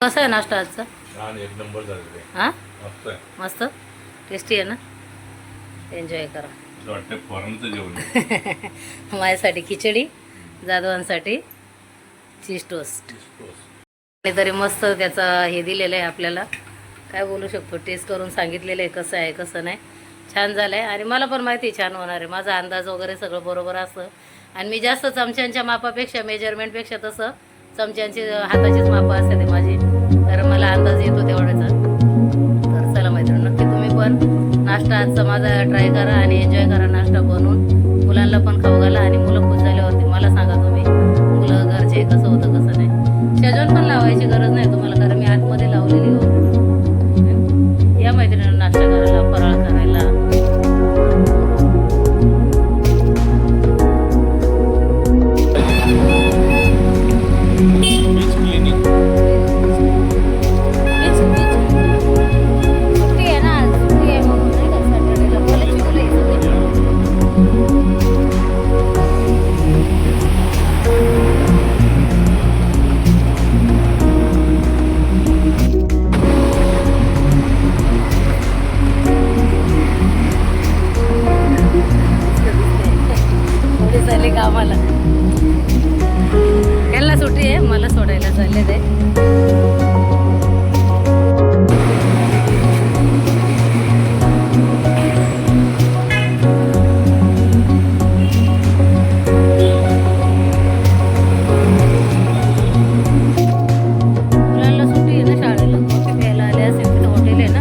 कसा आहे नाश्ता आजचा? एक नंबर झालेला आहे. हां मस्त आहे. मस्त टेस्टी आहे ना. एन्जॉय करा. असं वाटतं फॉरेनचं जेवण आहे. माझ्यासाठी खिचडी, जाधवांसाठी चीज टोस्ट. तरी मस्त त्याचा हे दिलेलं आहे आपल्याला. काय बोलू शकतो, टेस्ट करून सांगितलेलं आहे कसं आहे कसं नाही. छान झालं आहे आणि मला पण माहिती आहे छान होणार आहे. माझा अंदाज वगैरे सगळं बरोबर असतं आणि मी जास्त चमच्यांच्या मापापेक्षा मेजरमेंटपेक्षा तसं चमच्यांची हाताचीच मापं असते ते माझी, तर मला अंदाज येतो तेवढ्याचा. तर चला मैत्रिणी, नक्की तुम्ही पण नाश्ता आजचा माझा ट्राय करा आणि एन्जॉय करा. नाश्ता बनवून मुलांना पण खाऊ घाला आणि मुलं खुश झाल्यावरती मला सांगा तुम्ही मुलं घरचे कसं होतं कसं नाही. शेजवान पण लावायची गरज नाही तुम्हाला, कारण मी आतमध्ये लावलेली होती. या मैत्रिणींना नाश्ता करायला, फराळ करायला. कामाला याला सुट्टी आहे, मला सोडायला चालले ते. मुलांना सुट्टी आहे ना शाळेला, कॉफी प्यायला आले असेल. तिथं हॉटेल आहे ना.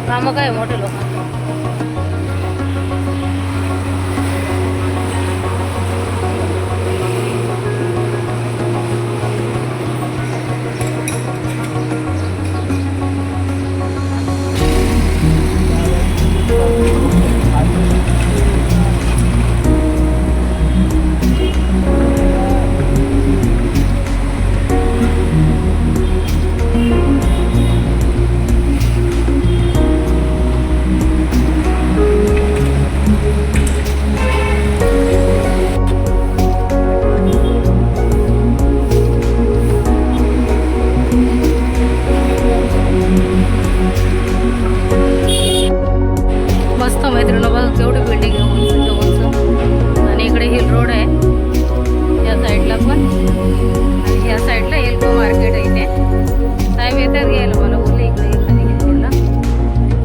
कामं काय मोठे लोक. मस्त मैत्रिणी बघा केवढी बिल्डिंग आहे, उंच उंच. आणि इकडे हिल रोड आहे या साईडला पण, आणि या साईडला एल्को मार्केट आहे. इथे साहेब येतात घ्यायला, मला बोलले इकडे खाली हिल रोडला,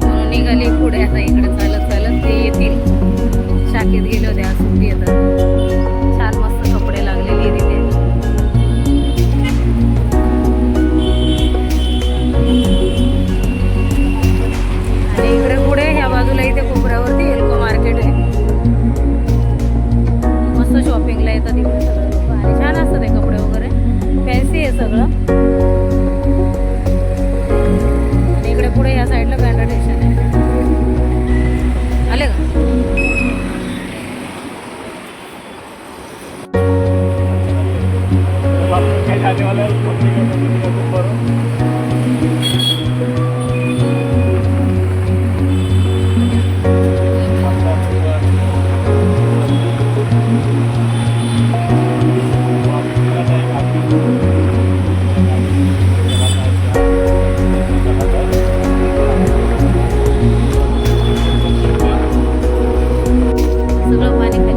म्हणून निघाली पुढे. आता इकडे चालत चालत ते येतील. शाखेत गेले होते, आज सुट्टी येतात. छान मस्त कपडे लागलेले तिथे. आणि इकडे पुढे ह्या बाजूला इथे कोपऱ्यावरती एल्को मार्केट आहे. मस्त शॉपिंगला येतात इकडे सगळे लोक आणि छान असतं ते कपडे वगैरे, फॅन्सी आहे सगळं. आणि इकडे पुढे या साईडला बँड्रा स्टेशन आहे. आले का? सगळं पाणी खाली.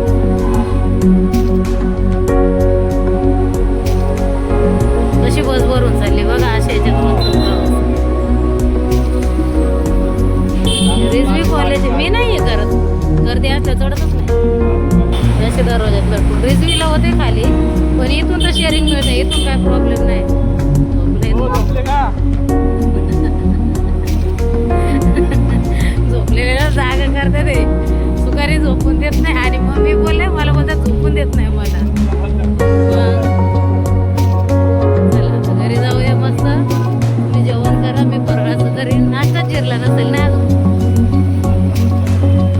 कशी बस भरून चालली बघा अशा याच्यातून. रिजवी कॉलेज मी नाही करत, गर्दी असल्या चढतच नाही. असे दरवाज्यात भरपूर रिजवीला होते खाली, पण इथून तर शेअरिंग मिळते, इथून काय प्रॉब्लेम नाही. झोपलेल्या जागा करते ते, सुखारी झोपून देत नाही. आणि मम्मी बोलले मला बोलतात झोपून देत नाही मला. चला आता घरी जाऊया मस्त. तुम्ही जेवण करा, मी फराळाचं घरी नाश्ता चिरला नसेल ना अजून.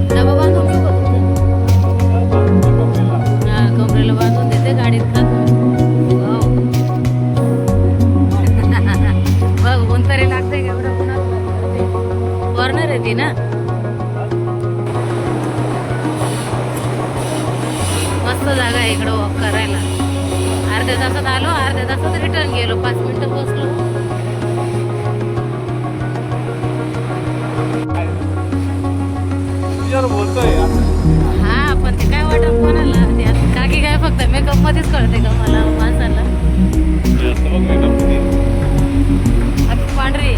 डबा बांधून घेऊ का तुझा? हा, कमरेला बांधून देते, गाडीत खा तुम्ही. बघ ऊन तरी लागते एवढं पुन्हा. कॉर्नर आहे ती ना. बघा इकडं वॉक करायला. अर्ध्या तासात आलो, अर्ध्या तासात रिटर्न गेलो, 5 मिनिटं बसलो. हा पण ते काय वाटत कोणाला, ते आता काकी काय फक्त मेकअप मध्येच कळते का मला माणसाला. आता पांढरी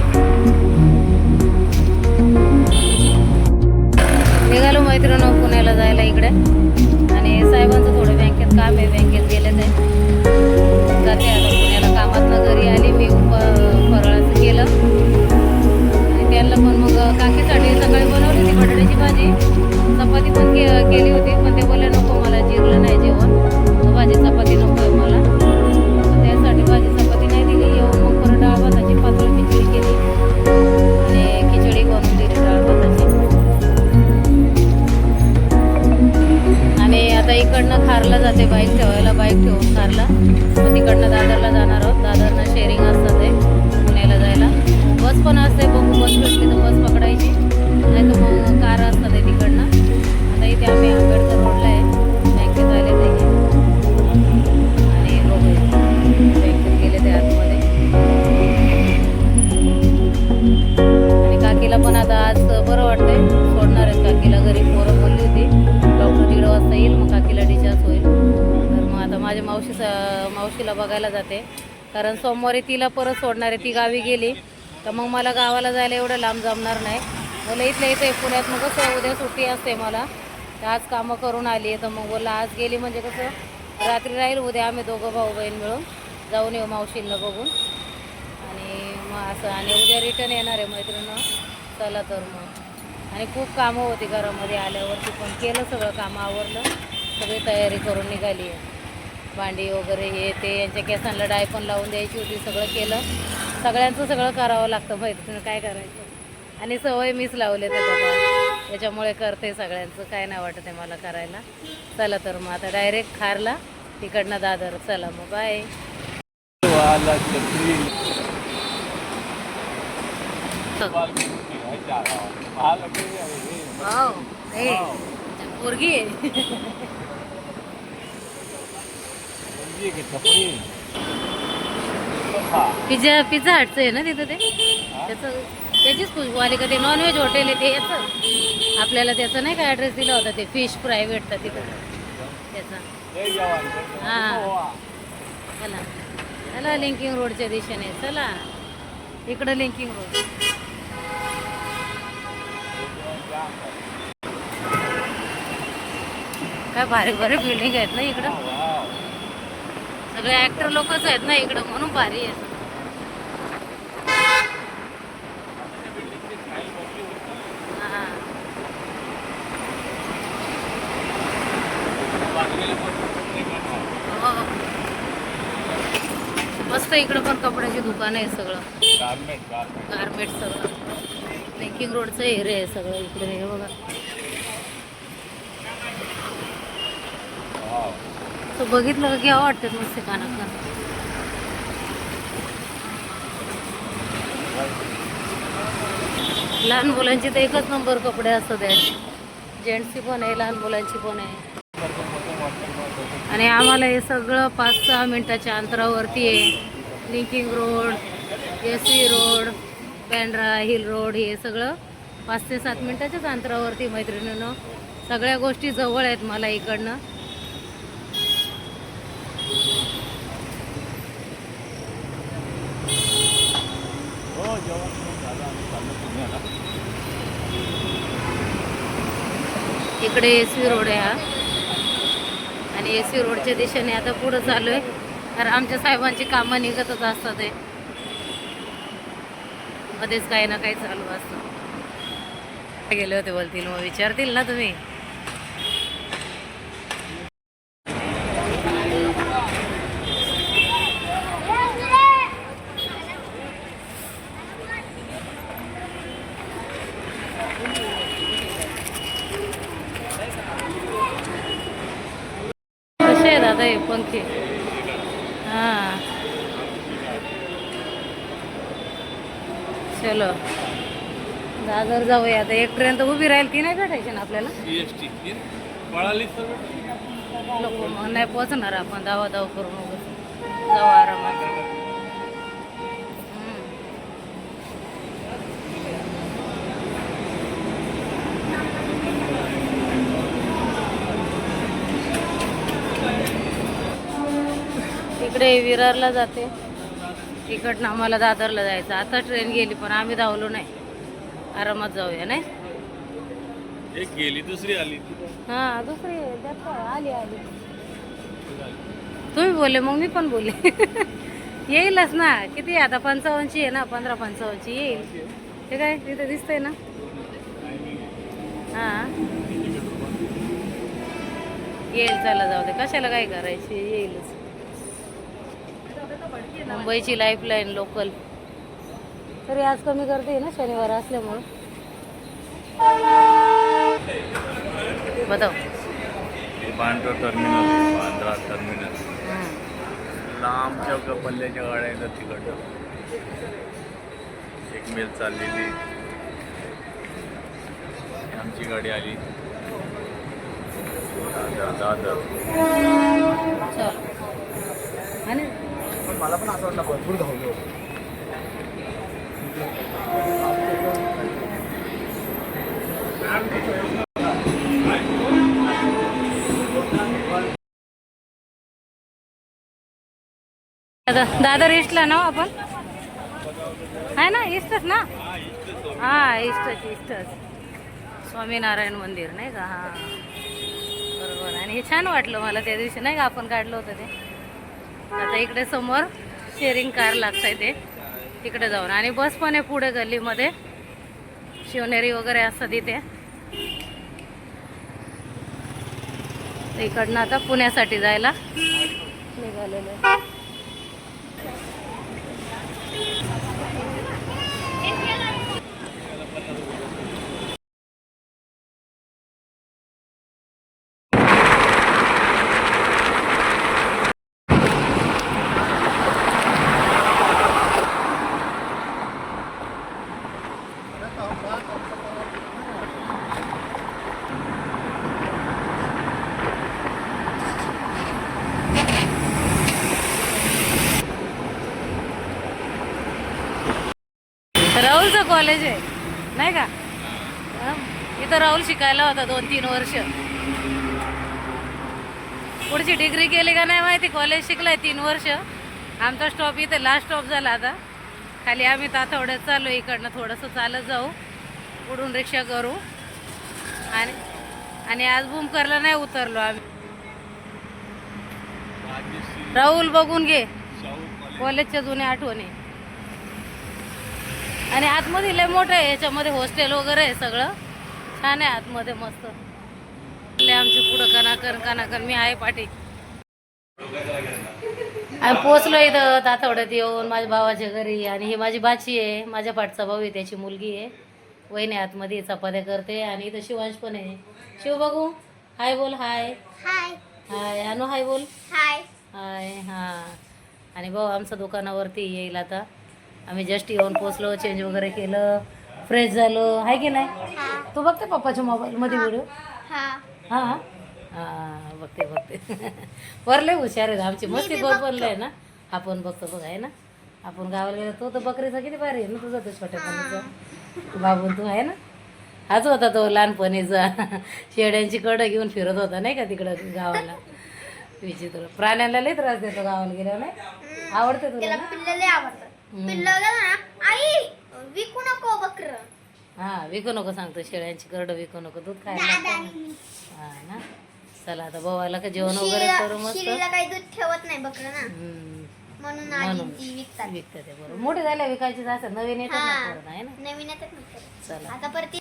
निघालो मैत्रिणी पुण्याला जायला इकडे. आणि साहेबांचं थोडं बँकेत काम आहे, बँकेत गेले ते जाते आता पुण्याला. कामातनं घरी आली मी, फराळाचं केलं आणि त्यांना पण मग काकीसाठी सकाळी बनवली होती बटाट्याची भाजी, चपाती पण केली होती. पण ते बोलले नको मला जिरलं नाही जेवण, भाजी चपाती नको आहे मला. त्यासाठी भाजी चपाती नाही दिली. येऊन मग परत डाळ भाताची पातळ खिचडी केली आणि खिचडी बनवून दिली डाळ भाताची. आणि आता इकडनं खारला जाते बाईक ठेवायला, बाईक ठेवून खारला. मग तिकडनं दादरला जाणार आहोत. दादरनं शेअरिंग असतं ते पुण्याला जायला. बस पण असते, बघू बस भेटली तर बस पकडायची, नाही तर मग कार असतात ते तिकडनं. आता इथे आम्ही आंबेडकर रोडला आहे, बँकेत आले ते आणि लोक बँकेत गेले ते आतमध्ये. आणि काकीला पण आता आज बरं वाटतंय, सोडणार आहेत काकीला घरी. पोरं बोलली होती डॉक्टर 1:30 वाजता येईल, मग काकीला डिस्चार्ज होईल. तर मग आता माझ्या मावशीला बघायला जाते, कारण सोमवारी तिला परत सोडणार आहे. ती गावी गेली तर मग मला गावाला जायला एवढं लांब जमणार नाही. मला इथल्या इथे पुण्यात मग कसं उद्या सुट्टी असते मला, तर आज कामं करून आली आहे. तर मग बोलला आज गेली म्हणजे कसं रात्री राहील, उद्या आम्ही दोघं भाऊ बहीण मिळून जाऊन येऊ मावशीला बघून. आणि मग असं, आणि उद्या रिटर्न येणार आहे मैत्रिणं. चला तर मग. आणि खूप कामं होती घरामध्ये आल्यावरती, पण केलं सगळं, कामं आवरलं, सगळी तयारी करून निघाली आहे. भांडी वगैरे हे ते, यांच्या केसांना डाय पण लावून द्यायची होती, सगळं केलं. सगळ्यांचं सगळं करावं लागतं मैत्रिणी, काय करायचं. आणि सवय मीच लावले ते बाबा, त्याच्यामुळे करते सगळ्यांचं, काय नाही वाटत आहे मला करायला. चला तर मग आता डायरेक्ट खारला, तिकडनं दादर. चला मग बाय. पोरगी आहे. पिझ्झा हटचं आहे ना तिथं ते, त्याचं त्याचीच खुशबू आली का. ते नॉनव्हेज हॉटेल आहे ते याचं. आपल्याला त्याचं नाही का ॲड्रेस दिला होता, ते फिश फ्राय भेटतं तिथं त्याचा. हां चला चला, लिंकिंग रोडच्या दिशेने चला, इकडं लिंकिंग रोड. काय भारी भारी बिल्डिंग आहेत ना इकडं, सगळे ऍक्टर लोकच आहेत ना इकडं, म्हणून भारी आहे. मस्त इकडं पण कपड्याची दुकान आहे, सगळं गारमेंट सगळं. लिंकिंग रोडचं एरिया आहे सगळं इकडे. हे बघा तो बघितलं का घ्यावं वाटतं मस्त कानात. लहान मुलांची तर एकच नंबर कपडे असतात, जेंट्सची पण आहे, लहान मुलांची पण आहे. आणि आम्हाला हे सगळं 5-6 मिनिटाच्या अंतरावरती आहे. Linking road, SV road, Bandra hill road, हे सगळं 5 ते 7 मिनिटाच्याच अंतरावरती मैत्रिणीनं. सगळ्या गोष्टी जवळ आहेत मला इकडनं. इकडे SV रोड आहे हा, आणि SV रोडच्या दिशेने आता पुढं चालू आहे, कारण आमच्या साहेबांची कामं निघतच असतात. ते मध्येच काही ना काही चालू असतं. गेले होते बोलतील, मग विचारतील ना तुम्ही. कसे आहे दादा हे पंखे? हां चलो दादर जाऊया आता. एक ट्रेन तर उभी राहील, ती नाही भेटायची ना आपल्याला. नको मग नाही पोहोचणार आपण धावा धाव करून उगाच. जाऊ आरामात. हम्म. इकडे विरारला जाते, इकडनं आम्हाला दादरला जायचं. आता ट्रेन गेली पण आम्ही धावलो नाही, आरामात जाऊया नाही. एक गेली दुसरी आली. हा दुसरी त्यात काय, आली आली. तुम्ही बोलले मग मी पण बोलले. येईलच ना. किती आता 55ची आहे ना, 15-55ची येईल. ते काय तिथं दिसतंय ना. हा येईल, चला जाऊ दे, कशाला काय करायची, येईलच. मुंबईची लाईफलाईन लोकल तरी आज कमी गर्दी आहे ना शनिवार असल्यामुळं. बताव. Bandra terminal, Bandra terminal. लांबच्या पल्ल्याच्या गाड्या येतात तिकडनं. एक मेल चाललेली, आमची गाडी आली. दादर. चल. आणि मला पण असं वाटलं भरपूर धावलो. दादर ईस्टला ना आपण आहे ना, ईस्टच ना. हा ईस्टच स्वामीनारायण मंदिर नाही का. हा बरोबर. आणि हे छान वाटलं मला त्या दिवशी नाही का आपण काढलं होतं ते. आता इकडे समोर शेअरिंग कार लागतंय ते, तिकडे जाऊन. आणि बस पण आहे पुढे गल्लीमध्ये, शिवनेरी वगैरे असतात इथे. इकडनं आता पुण्यासाठी जायला निघालेलं आहे. राहुलचं कॉलेज आहे नाही का. इथं राहुल शिकायला होता 2-3 वर्ष. पुढची डिग्री केली का नाही माहिती. कॉलेज शिकलाय 3 वर्ष. आमचा स्टॉप इथे लास्ट स्टॉप झाला. आता खाली आम्ही तातवड्यात चाललो. इकडनं थोडंसं चालत जाऊ, पुढून रिक्षा करू. आणि आज भूमकरला नाही उतरलो आम्ही. राहुल बघून घे कॉलेजच्या जुन्या आठवणी. आणि आतमध्ये लय मोठं आहे, याच्यामध्ये हॉस्टेल वगैरे आहे, सगळं छान आहे आतमध्ये मस्त. आमची पुढं कनाकन मी आहे पाठी. आम्ही पोचलो इथं तातवड्यात येऊन माझ्या भावाच्या घरी. आणि ही माझी बाची आहे, माझ्या पाठचा भाऊ आहे, त्याची मुलगी आहे. वहिनी आतमध्ये चपात्या करते. आणि इथं शिवांश पण आहे. शिव बघू हाय बोल. हाय हाय. अनु हाय बोल. हाय. हां. आणि भाऊ आमचं दुकानावरती येईल आता. आम्ही जस्ट येऊन पोचलो, चेंज वगैरे केलं, फ्रेश झालो. आहे की नाही. तू बघते पप्पाच्या मोबाईलमध्ये व्हिडिओ. हां हां बघते. वरले हुशार आहे आमची. मस्ती बनलं आहे ना. आपण बघतो बघ आहे ना. आपण गावाला गेलो. तो तर बकरीचा किती भारी आहे ना तुझा. तो छोट्यापणीचा बाबू तू आहे ना. हाच होता तो लहानपणीचा. शेड्यांची कडं घेऊन फिरत होता नाही का तिकडं गावाला. विचित्र. प्राण्यांना लई त्रास देतो गावाला गेल्यावर नाही. आवडते तुला ना. हा विकू नको सांगतो. शेळ्यांची करड विकू नको, दूध खायला हा ना. चला आता भावाला का जेवण वगैरे करू मस्त. काही दूध ठेवत नाही बकरं ना, म्हणून विकतात. बरोबर. मोठे झाले विकायचे असतात. नवीन येतात ना. नवीन येतात. चला आता परत